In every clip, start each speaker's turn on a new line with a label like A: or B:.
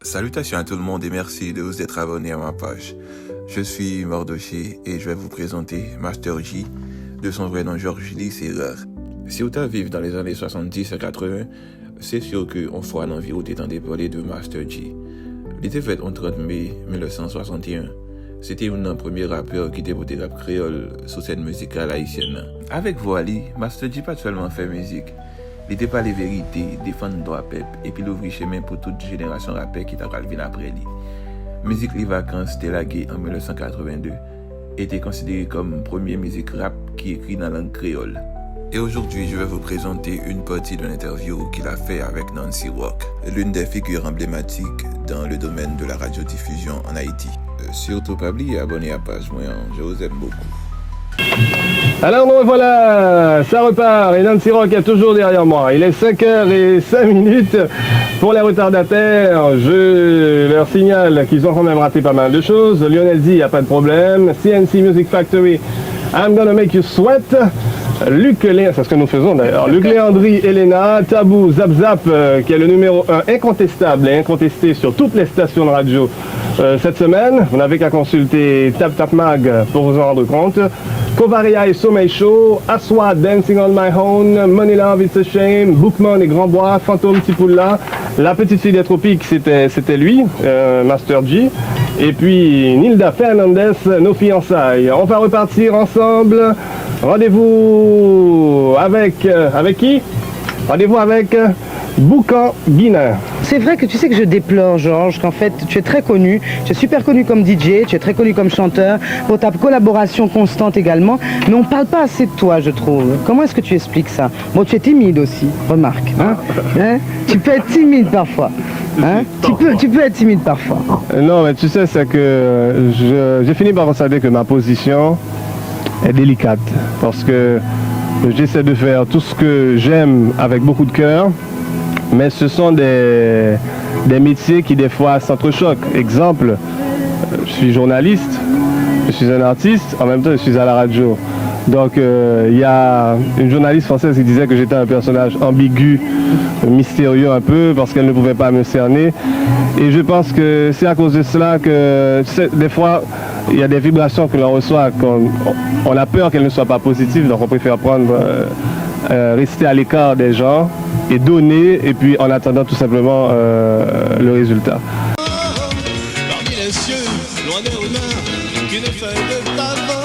A: Salutations à tout le monde et merci de vous être abonné à ma page. Je suis Mardoché et je vais vous présenter Master J, de son vrai nom Georges Lee Serrer. Si vous vivez dans les années 70 et 80, c'est sûr qu'on fera l'envie ou t'étendez parler de Master J. Il était fait le 30 mai 1961. C'était un des premiers rappeurs qui débutait rap créole sur scène musicale haïtienne. Avec Voili, Master J pas seulement fait musique. Il était pas les vérités, défendre le droit peuple et puis l'ouvrir chemin pour toute génération rappeur qui t'a venir après lui. Musique Les Vacances délaguée en 1982 était considérée comme première musique rap qui écrit dans la langue créole. Et aujourd'hui, je vais vous présenter une partie d'une interview qu'il a fait avec Nancy Rock, l'une des figures emblématiques dans le domaine de la radiodiffusion en Haïti. Surtout pas oublier abonner à la page, moi, je vous aime beaucoup.
B: Alors bon, voilà, ça repart et Nancy Rock est toujours derrière moi. Il est 5h05 pour les retardataires. Je leur signale qu'ils ont quand même raté pas mal de choses. Lionel dit, il n'y a pas de problème. CNC Music Factory, I'm Gonna Make You Sweat. Luc Léandri, c'est ce que nous faisons d'ailleurs. Luc Léandri, Elena, Tabou, Zap Zap, qui est le numéro 1 incontestable et incontesté sur toutes les stations de radio cette semaine. Vous n'avez qu'à consulter Tap Tap Mag pour vous en rendre compte. Kovaria et Sommeil Show, Aswa, Dancing on My Own, Money Love, It's a Shame, Bookman et Grand Bois, Fantôme, Tipoula. La petite fille des tropiques, c'était lui, Master J. Et puis Nilda Fernandez, Nos fiançailles. On va repartir ensemble. Rendez-vous avec qui? Rendez-vous avec Boucan Guinan.
C: C'est vrai que tu sais que je déplore, Georges, qu'en fait tu es très connu, tu es super connu comme DJ, tu es très connu comme chanteur, pour ta collaboration constante également, mais on ne parle pas assez de toi, je trouve. Comment est-ce que tu expliques ça? Bon, tu es timide aussi, remarque. Hein? Tu peux être timide parfois. Hein? Tu peux être timide parfois.
B: Non, mais tu sais, c'est que j'ai fini par constater que ma position est délicate, parce que j'essaie de faire tout ce que j'aime avec beaucoup de cœur, mais ce sont des métiers qui des fois s'entrechoquent. Exemple, je suis journaliste, je suis un artiste, en même temps je suis à la radio. Donc il y a une journaliste française qui disait que j'étais un personnage ambigu, mystérieux un peu, parce qu'elle ne pouvait pas me cerner. Et je pense que c'est à cause de cela que, tu sais, des fois, il y a des vibrations que l'on reçoit, on a peur qu'elles ne soient pas positives, donc on préfère rester à l'écart des gens et donner, et puis en attendant tout simplement le résultat.
D: Parmi les cieux, loin des renards, qu'une feuille de pavot.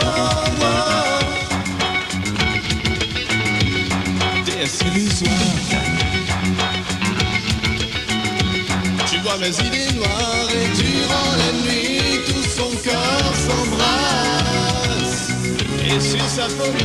D: Déesse illusoire. Tu vois mes idées noires et durant la nuit, tout son cœur s'embrasse. Et sur sa paume